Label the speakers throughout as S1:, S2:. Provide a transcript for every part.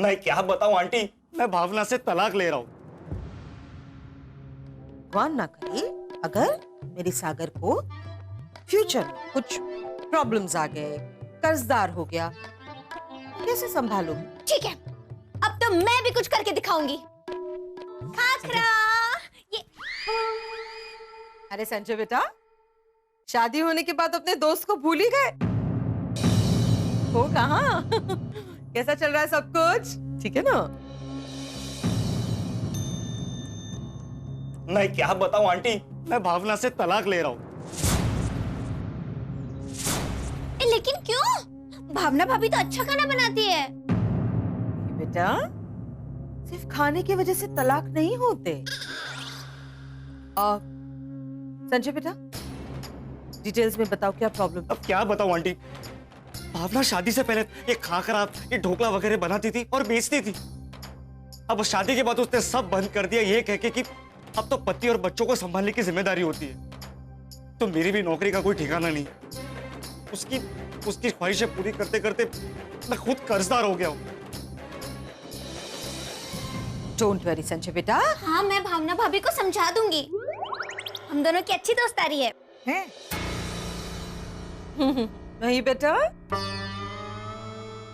S1: मैं क्या बताऊं आंटी, मैं भावना से तलाक ले रहा हूँ।
S2: भगवान ना करे अगर मेरे सागर को फ्यूचर में कुछ प्रॉब्लम्स आ गए, कर्जदार हो गया, कैसे संभालूंगी?
S3: ठीक है, अब तो मैं भी कुछ करके दिखाऊंगी। खाखरा ये।
S2: अरे संजय बेटा, शादी होने के बाद अपने दोस्त को भूल ही गए हो? कहाँ? कैसा चल रहा है सब कुछ? ठीक है ना?
S1: मैं क्या बताऊं आंटी, मैं भावना से तलाक ले रहा हूँ।
S3: लेकिन क्यों? भावना भाभी तो अच्छा खाना बनाती है।
S2: बेटा, सिर्फ खाने की वजह से तलाक नहीं होते। संजय बेटा, डिटेल्स में बताओ क्या प्रॉब्लम?
S1: अब क्या बताऊं आंटी, भावना शादी से पहले ये खाकरा, ये ढोकला वगैरह बनाती थी और बेचती थी। अब शादी के बाद उसने सब बंद कर दिया, ये कह के कि अब तो पति और बच्चों को संभालने की जिम्मेदारी होती है। तो मेरी भी नौकरी का कोई ठिकाना नहीं। उसकी ख्वाहिशें पूरी करते करते मैं खुद कर्जदार हो गया हूं।
S2: डोंट वरी संजय बेटा।
S3: हाँ, मैं भावना भाभी को समझा दूंगी। हम दोनों की अच्छी दोस्तारी है।
S2: नहीं बेटा,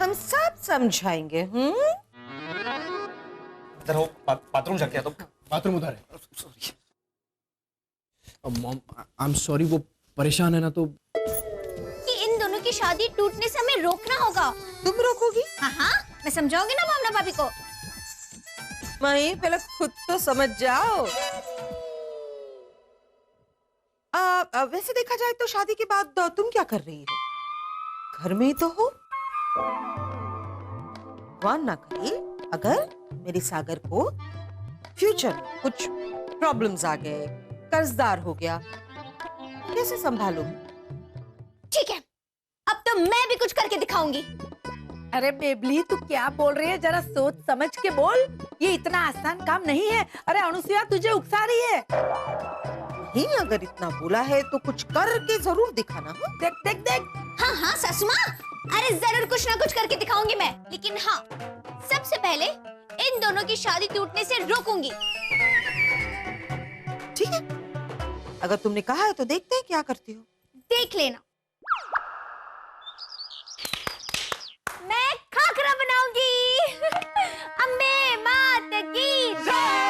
S2: हम सब समझाएंगे।
S1: इधर हो, बाथरूम जाके आता हूं।
S4: बाथरूम उधर है।
S1: Sorry.
S4: Mom, I am sorry, वो परेशान है ना, तो
S3: कि इन दोनों की शादी टूटने से हमें रोकना होगा।
S2: तुम रोकोगी?
S3: हाँ, मैं समझाऊंगी ना भावना भाभी को।
S2: नहीं, पहले खुद तो समझ जाओ। वैसे देखा जाए तो शादी के बाद तुम क्या कर रही हो? घर में ही तो हो। भगवान ना करे अगर मेरे सागर को फ्यूचर में कुछ प्रॉब्लम्स आ गए, कर्जदार हो गया, कैसे संभालूंगी?
S3: ठीक है, अब तो मैं भी कुछ करके दिखाऊंगी।
S5: अरे बेबली, तू क्या बोल रही है? जरा सोच समझ के बोल। ये इतना आसान काम नहीं है। अरे अनुसुईया, तुझे उकसा रही है।
S2: नहीं, अगर इतना बोला है तो कुछ करके जरूर दिखाना।
S5: देख देख देख।
S3: हाँ हाँ ससुमा, अरे जरूर कुछ ना कुछ करके दिखाऊंगी मैं। लेकिन हाँ, सबसे पहले इन दोनों की शादी टूटने से रोकूंगी।
S2: ठीक है, अगर तुमने कहा है तो देखते हैं क्या करती हो।
S3: देख लेना। मैं खाखरा बनाऊंगी। अम्बे मात की जय।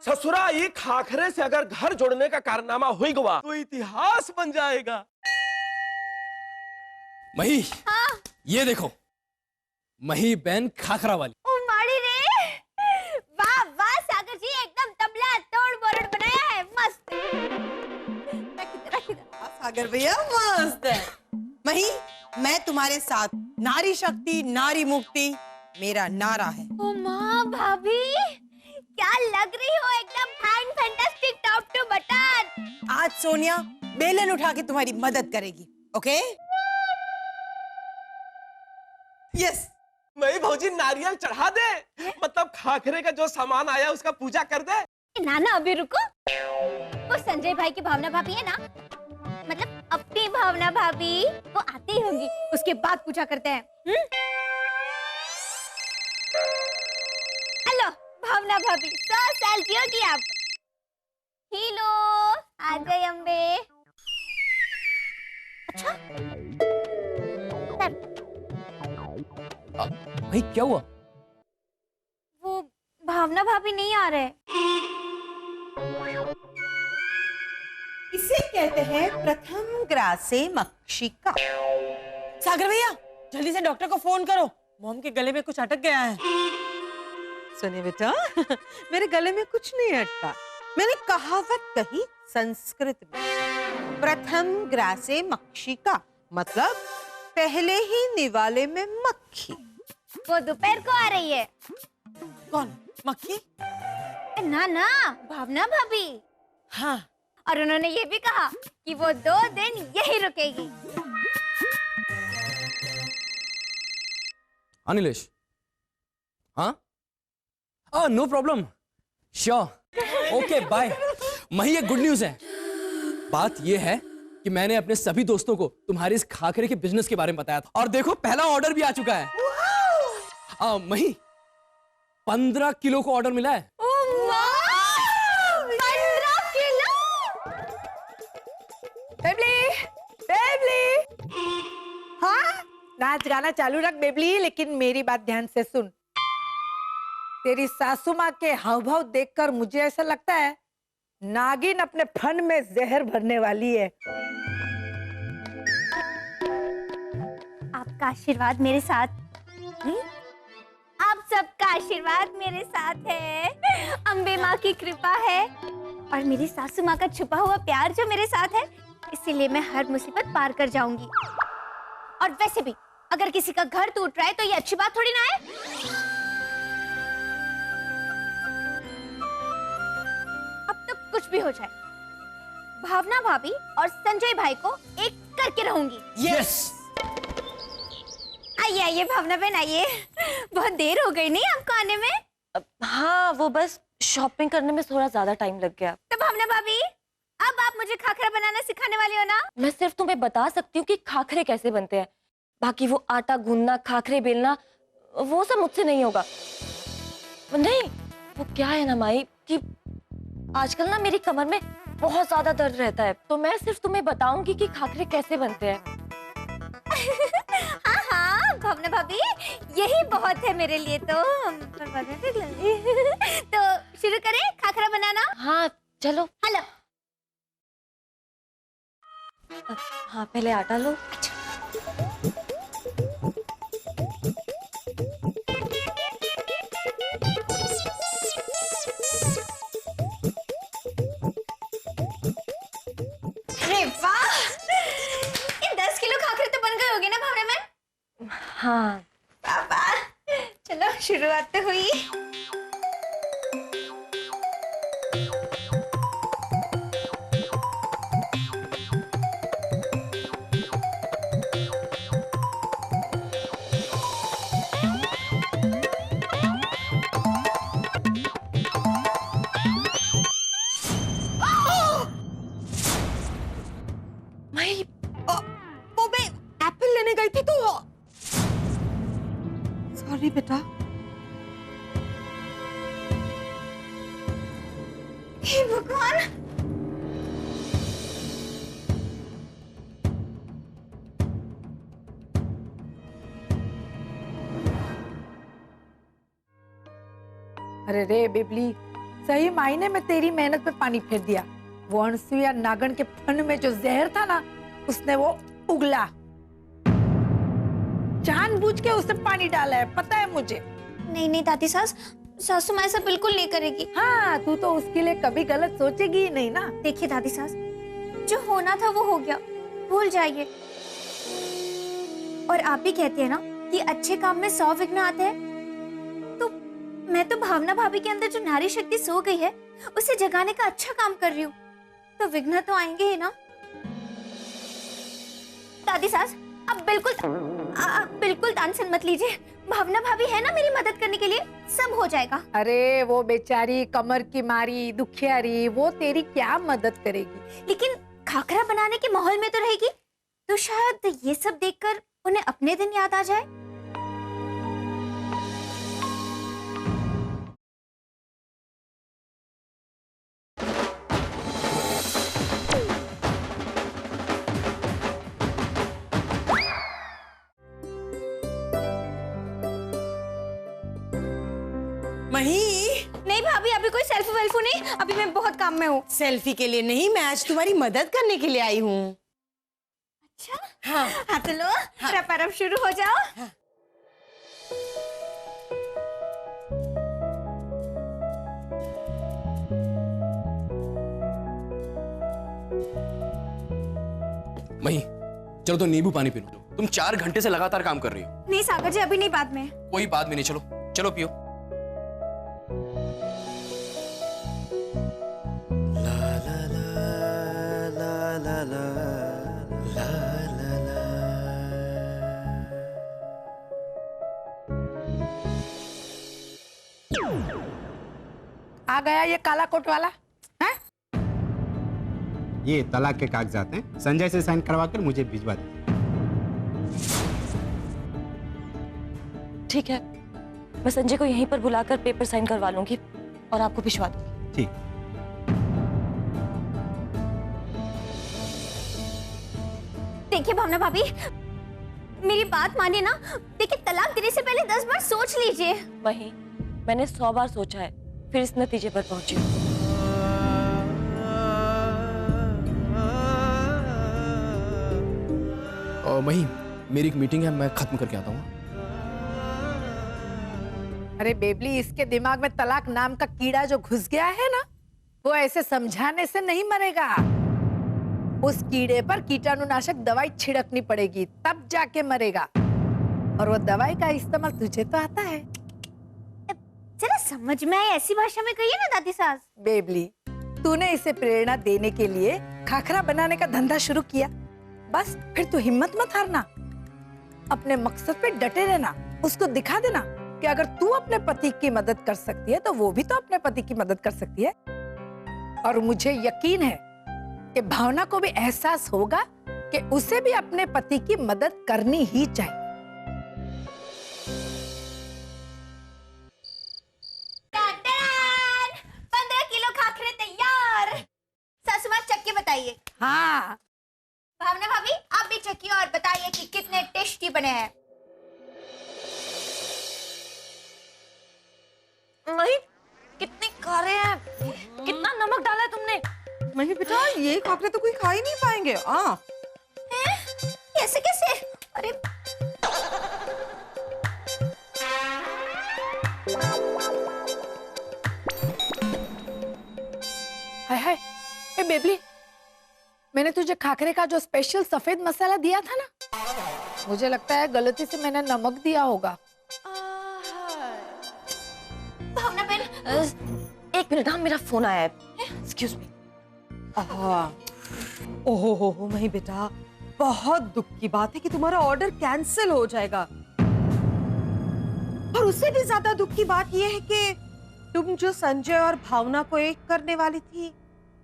S6: ससुरा, ये खाखरे से अगर घर जोड़ने का कारनामा हुई गवा तो इतिहास बन जाएगा।
S4: मही,
S3: हाँ?
S4: ये देखो, मही बहन खाखरा वाली।
S3: ओ माड़ी रे, वाह वाह सागर जी, एकदम तबला तोड़ मोड़ बनाया है, मस्त। रख इधर।
S7: सागर भैया मस्त है। मही, मैं तुम्हारे साथ। नारी शक्ति, नारी मुक्ति मेरा नारा है।
S3: ओ माँ भाभी, क्या लग रही हो, एकदम fine fantastic top to bottom.
S7: आज सोनिया बेलन उठा के तुम्हारी मदद करेगी, ओके? यस।
S6: नहीं भौजी, नारियल चढ़ा दे। मतलब खाखरे का जो सामान आया उसका पूजा कर दे।
S3: नाना अभी रुको, वो संजय भाई की भावना भाभी है ना, मतलब अपनी भावना भाभी, वो आती ही होंगी, उसके बाद पूजा करते हैं। हेलो भावना भाभी, 100 साल जियोगी आप। हेलो, आ गए अम्बे। अच्छा,
S4: भाई क्या हुआ?
S3: वो भावना भाभी नहीं आ रहे।
S2: इसे कहते हैं प्रथम ग्रासे मक्षिका।
S7: सागर भैया, जल्दी से डॉक्टर को फोन करो। मॉम के गले में कुछ अटक गया है।
S2: सुनिए बेटा, मेरे गले में कुछ नहीं अटका। मैंने कहावत कही संस्कृत में, प्रथम ग्रासे मक्षिका, मतलब पहले ही निवाले में मक्खी।
S3: वो दोपहर को आ रही है।
S7: कौन? मक्खी?
S3: ना ना, भावना भाभी।
S7: हाँ।
S3: और उन्होंने ये भी कहा कि वो 2 दिन यही रुकेगी।
S4: अनिलेश, हाँ? No problem, sure, okay bye. Mahi, एक गुड न्यूज है। बात ये है कि मैंने अपने सभी दोस्तों को तुम्हारे इस खाखरे के बिजनेस के बारे में बताया था, और देखो पहला ऑर्डर भी आ चुका है। मही 15 किलो को ऑर्डर मिला है।
S3: 15 किलो।
S5: बेबली, बेबली, हाँ नाच गाना चालू रख बेबली, लेकिन मेरी बात ध्यान से सुन। तेरी सासू माँ के हाव भाव देखकर मुझे ऐसा लगता है नागिन अपने फन में जहर भरने वाली है।
S3: आपका आशीर्वाद मेरे साथ। आप सबका आशीर्वाद मेरे साथ है, अम्बे माँ की कृपा है और मेरी सासू माँ का छुपा हुआ प्यार जो मेरे साथ है, इसीलिए मैं हर मुसीबत पार कर जाऊंगी। और वैसे भी अगर किसी का घर टूट रहा है तो ये अच्छी बात थोड़ी ना है। अब तो कुछ भी हो जाए, भावना भाभी और संजय भाई को एक करके रहूंगी।
S4: यस।
S3: आइए आइए भावना बहन आइए, बहुत देर हो गई नहीं आपको आने में?
S8: हाँ, वो बस शॉपिंग करने में थोड़ा ज्यादा टाइम लग गया।
S3: तो भावना भाभी अब आप मुझे खाखरा बनाना सिखाने वाली हो ना?
S8: मैं सिर्फ तुम्हें बता सकती हूँ कि खाखरे कैसे बनते हैं, बाकी वो आटा गूंदना, खाखरे बेलना, वो सब मुझसे नहीं होगा। नहीं, वो क्या है ना माई कि आजकल ना मेरी कमर में बहुत ज्यादा दर्द रहता है, तो मैं सिर्फ तुम्हें बताऊंगी कि खाखरे कैसे बनते हैं।
S3: हाँ हाँ भावना भाभी, यही बहुत है मेरे लिए तो। तो शुरू करें खाखरा बनाना?
S8: हाँ चलो।
S3: हेलो।
S8: हाँ पहले आटा लो।
S3: अरे वाह, ये 10 किलो खाखरे तो बन गए होंगे ना भावना मैम?
S8: हाँ
S3: बाबा चलो शुरुआत तो हुई।
S8: माई
S2: वो मैं एप्पल लेने गई थी तो सॉरी बेटा।
S3: हे भगवान,
S5: अरे रे बेबली, सही मायने में तेरी मेहनत पे पानी फेर दिया। वो अनसुईया नागन के फन में जो जहर था ना, उसने वो उगला। जानबूझ के उसने पानी डाला है, पता है मुझे।
S3: नहीं नहीं दादी सास, सासू माँ ऐसा बिल्कुल नहीं करेगी।
S5: हाँ, तू तो उसके लिए कभी गलत सोचेगी ही नहीं ना।
S3: देखिए दादी सास, जो होना था वो हो गया, भूल जाइए। और आप भी कहती है ना कि अच्छे काम में 100 विघ्न आते हैं, तो मैं तो भावना भाभी के अंदर जो नारी शक्ति सो गई है उसे जगाने का अच्छा काम कर रही हूँ, तो विघ्न तो आएंगे ही ना। दादी सास आप बिल्कुल टेंशन मत लीजिए, भावना भाभी है ना मेरी मदद करने के लिए, सब हो जाएगा।
S5: अरे वो बेचारी कमर की मारी दुखियारी, वो तेरी क्या मदद करेगी।
S3: लेकिन खाखरा बनाने के माहौल में तो रहेगी, तो शायद ये सब देखकर उन्हें अपने दिन याद आ जाए।
S7: मही,
S3: नहीं भाभी, अभी कोई सेल्फी वेल्फी नहीं, अभी मैं बहुत काम में हूँ।
S7: सेल्फी के लिए नहीं, मैं आज तुम्हारी मदद करने के लिए आई हूँ।
S3: अच्छा
S7: हाँ
S3: हाँ तो लो, रप शुरू हो जाओ।
S7: हाँ।
S4: मही चलो तो नींबू पानी पी लो, तुम 4 घंटे से लगातार काम कर रही हो।
S3: नहीं सागर जी, अभी नहीं, बाद में।
S4: कोई बात भी नहीं, चलो चलो पियो।
S5: आ गया ये काला कोट वाला है?
S9: ये तलाक के कागजात हैं, संजय से साइन करवा कर मुझे भिजवा दीजिए।
S8: ठीक है, मैं संजय को यहीं पर बुलाकर पेपर साइन करवा लूंगी और आपको भिजवा दूंगी।
S9: ठीक।
S3: देखिए भावना भाभी, मेरी बात मानिए ना। देखिए, तलाक देने से पहले 10 बार सोच लीजिए।
S8: वही मैंने 100 बार सोचा है, फिर इस नतीजे पर पहुंची हूँ।
S4: वही मेरी एक मीटिंग है, मैं खत्म करके आता हूँ।
S5: अरे बेबली, इसके दिमाग में तलाक नाम का कीड़ा जो घुस गया है ना, वो ऐसे समझाने से नहीं मरेगा। उस कीड़े पर कीटाणुनाशक दवाई छिड़कनी पड़ेगी, तब जाके मरेगा। और वो दवाई का इस्तेमाल तुझे तो आता है।
S3: जरा समझ में आए ऐसी भाषा में कहिए ना दादी सास।
S5: बेबली, तूने इसे प्रेरणा देने के लिए खाखरा बनाने का धंधा शुरू किया। बस फिर तू हिम्मत मत हारना, अपने मकसद पे डटे रहना। उसको दिखा देना कि अगर तू अपने पति की मदद कर सकती है तो वो भी तो अपने पति की मदद कर सकती है। और मुझे यकीन है कि भावना को भी एहसास होगा कि उसे भी अपने पति की मदद करनी ही चाहिए।
S3: 15 किलो खाखरे तैयार। सासू माँ, चक्के बताइए।
S5: हाँ,
S3: भावना भाभी, आप भी चक्की और बताइए कि कितने टेस्टी बने हैं।
S8: वही कितने खारे हैं, कितना नमक डाला है तुमने?
S2: मही बेटा, ये खाखरे तो कोई खा ही नहीं पाएंगे।
S3: कैसे कैसे? अरे
S5: हाय हाय, ए बेबली, मैंने तुझे खाखरे का जो स्पेशल सफेद मसाला दिया था ना, मुझे लगता है गलती से मैंने नमक दिया होगा।
S3: भावना बहन,
S8: एक मिनट, हाँ मेरा फोन आया है। Excuse me.
S2: ओहो मही बेटा, बहुत दुख की बात है कि तुम्हारा ऑर्डर कैंसिल हो जाएगा। और उससे भी ज्यादा दुख की बात यह है कि तुम जो संजय और भावना को एक करने वाली थी,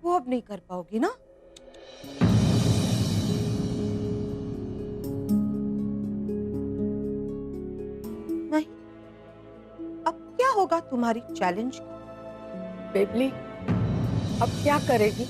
S2: वो अब नहीं कर पाओगी ना। नहीं, अब क्या होगा तुम्हारी चैलेंज?
S5: बेबली, अब क्या करेगी?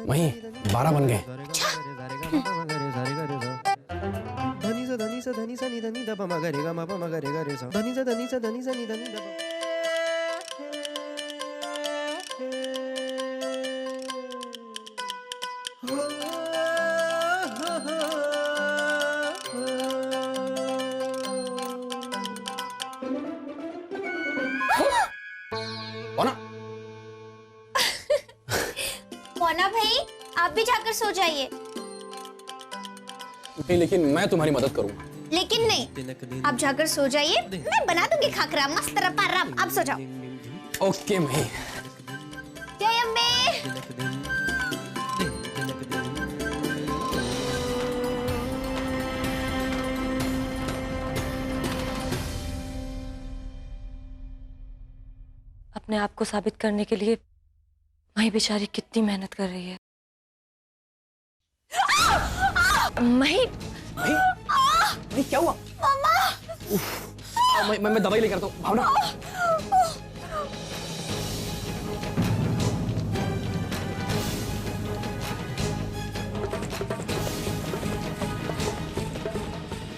S4: वही 12 बन गए।
S3: मोना भाई, आप भी जाकर सो जाइए।
S4: नहीं, लेकिन मैं तुम्हारी मदद करूंगा।
S3: लेकिन नहीं, आप जाकर सो जाइए, मैं बना दूंगी खाखरा मस्त रपारप। आप सो जाओ।
S4: ओके मही।
S3: जय अम्बे।
S8: अपने आप को साबित करने के लिए मही बेचारी कितनी मेहनत कर रही है। मही,
S4: मही क्या हुआ? मैं दवाई लेकर आता हूँ। भावना,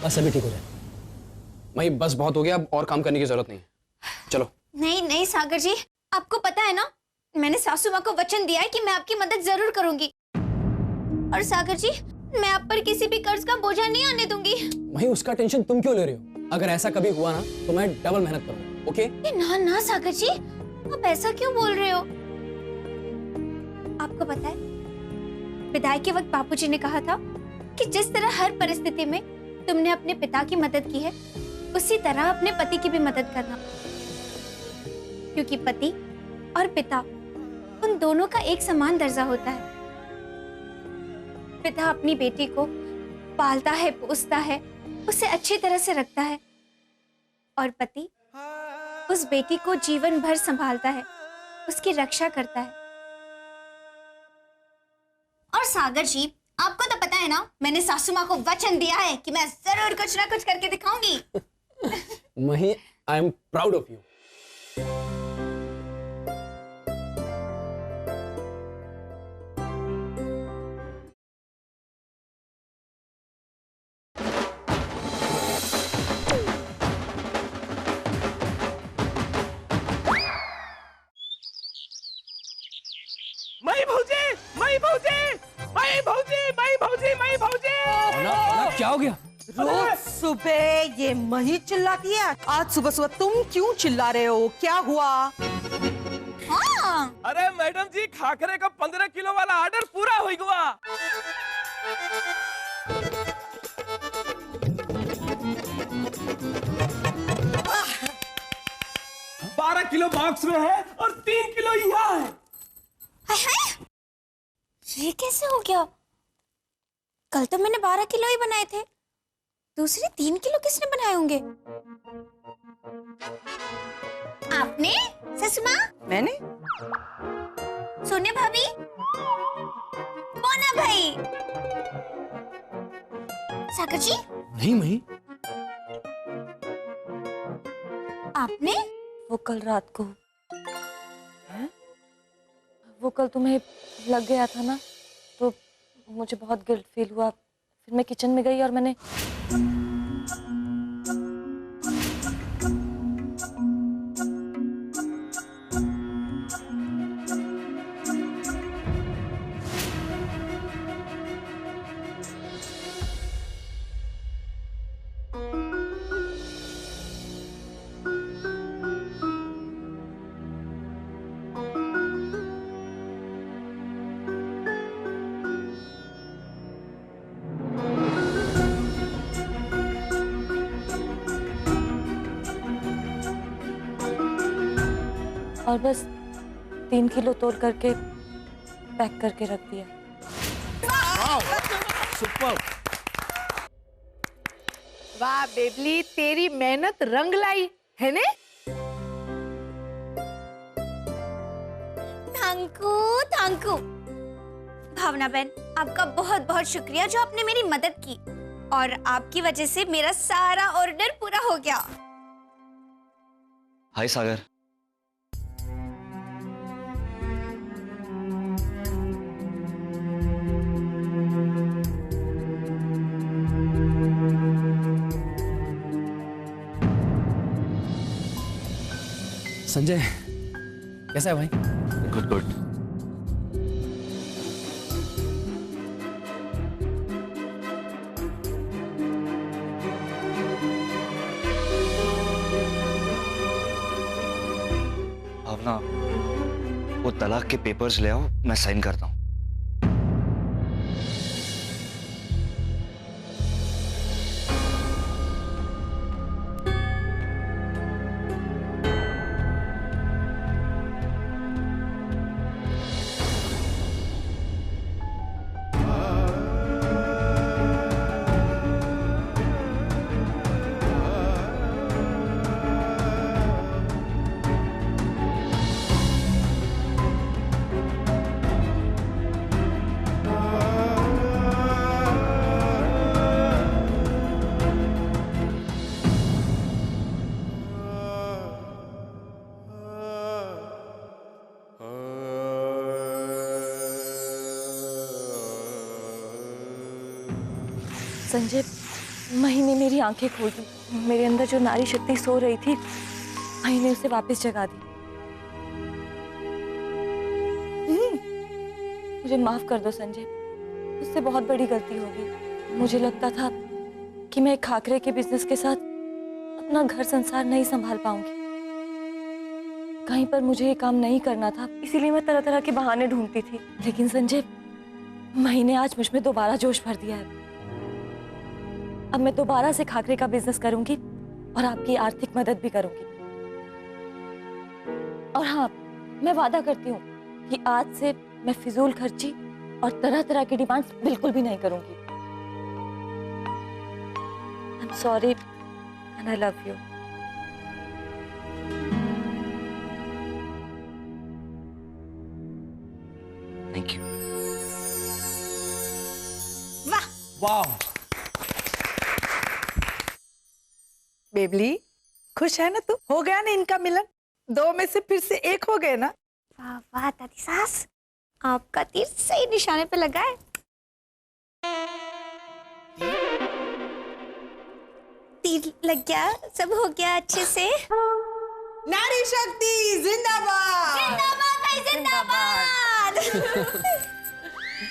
S4: बस अभी ठीक हो जाए। मही, बस बहुत हो गया, अब और काम करने की जरूरत नहीं है। चलो।
S3: नहीं नहीं सागर जी, आपको पता है ना, मैंने सासू माँ को वचन दिया है कि मैं आपकी मदद जरूर करूंगी। और सागर जी, मैं आप पर किसी भी कर्ज का बोझा नहीं आने दूंगी।
S4: वही उसका टेंशन तुम क्यों ले रही हो? अगर ऐसा कभी हुआ ना तो मैं डबल मेहनत करूंगा, ओके?
S3: ना ना सागर जी, आप ऐसा क्यों बोल रहे हो? आपको पता है, विदाई के वक्त बापूजी ने कहा था कि जिस तरह हर परिस्थिति में तुमने अपने पिता की मदद की है, उसी तरह अपने पति की भी मदद करना, क्योंकि पति और पिता उन दोनों का एक समान दर्जा होता है। पिता अपनी बेटी को पालता है, पोसता है, उसे अच्छी तरह से रखता है, और पति उस बेटी को जीवन भर संभालता है, उसकी रक्षा करता है। और सागर जी, आपको तो पता है ना, मैंने सासू माँ को वचन दिया है कि मैं जरूर कुछ ना कुछ करके दिखाऊंगी।
S4: Mahi, I am proud of you.
S6: मई भौजी, मई भौजी, मई भौजी, मई भौजी, मई भौजी।
S4: क्या हो गया?
S2: रोज सुबह ये मही चिल्लाती है, आज सुबह सुबह तुम क्यों चिल्ला रहे हो? क्या हुआ?
S3: हाँ,
S6: अरे मैडम जी, खाखरे का 15 किलो वाला ऑर्डर पूरा हो गया। 12 किलो बॉक्स में है और 3 किलो यहाँ है।
S3: ये कैसे हो गया? कल तो मैंने 12 किलो ही बनाए थे, दूसरे 3 किलो किसने बनाए होंगे? आपने? ससुमा?
S2: मैंने?
S3: सोनिया भाभी? मोना भाई? सागर जी?
S4: नहीं मही,
S3: आपने?
S8: वो कल रात को, वो कल तुम्हें लग गया था ना, तो मुझे बहुत गिल्ट फील हुआ। फिर मैं किचन में गई और मैंने और बस 3 किलो तोड़ करके पैक करके रख दिया।
S4: सुपर।
S5: वाह बेबली, तेरी मेहनत रंग लाई है ने?
S3: थैंकू थैंकू भावना बहन, आपका बहुत बहुत शुक्रिया जो आपने मेरी मदद की, और आपकी वजह से मेरा सारा ऑर्डर पूरा हो गया।
S1: हाय सागर।
S4: संजय कैसा है भाई?
S1: Good good. भावना, वो तलाक के पेपर्स ले आओ, मैं साइन करता हूँ।
S8: संजय, मही ने मेरी आंखें खोल दी। मेरे अंदर जो नारी शक्ति सो रही थी, मही ने उसे वापस जगा दी। मुझे माफ कर दो संजय, उससे बहुत बड़ी गलती हो गई। मुझे लगता था कि मैं खाकरे के बिजनेस के साथ अपना घर संसार नहीं संभाल पाऊंगी। कहीं पर मुझे ये काम नहीं करना था, इसीलिए मैं तरह तरह के बहाने ढूंढती थी। लेकिन संजय, मही ने आज मुझ में दोबारा जोश भर दिया है। अब मैं दोबारा से खाकरे का बिजनेस करूंगी और आपकी आर्थिक मदद भी करूंगी। और हाँ, मैं वादा करती हूँ कि आज से मैं फिजूल खर्ची और तरह तरह की डिमांड्स बिल्कुल भी नहीं करूंगी। I'm sorry and I love you.
S1: Thank you.
S6: वाह,
S5: बेबली, खुश है ना तू? हो गया ना इनका मिलन? 2 में से फिर से 1 हो गए ना?
S3: वाह वाह दादी सास, आपका तीर सही निशाने पे लगा है। तीर लग गया, सब हो गया अच्छे से।
S7: नारी शक्ति जिंदाबाद।
S3: जिंदाबाद भाई जिंदाबाद।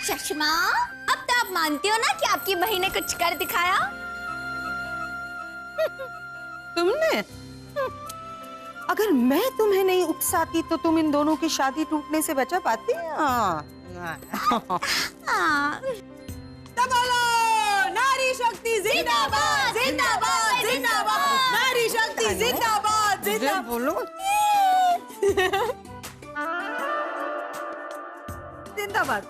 S3: चश्मा, अब तो आप मानती हो ना कि आपकी बहन ने कुछ कर दिखाया?
S2: तुमने? अगर मैं तुम्हें नहीं उकसाती तो तुम इन दोनों की शादी टूटने से बचा पाती?
S7: तो बोलो, नारी शक्ति जिंदाबाद जिंदाबाद जिंदाबाद। नारी शक्ति जिंदाबाद जिंदाबाद।
S2: बोलो।
S5: जिंदाबाद।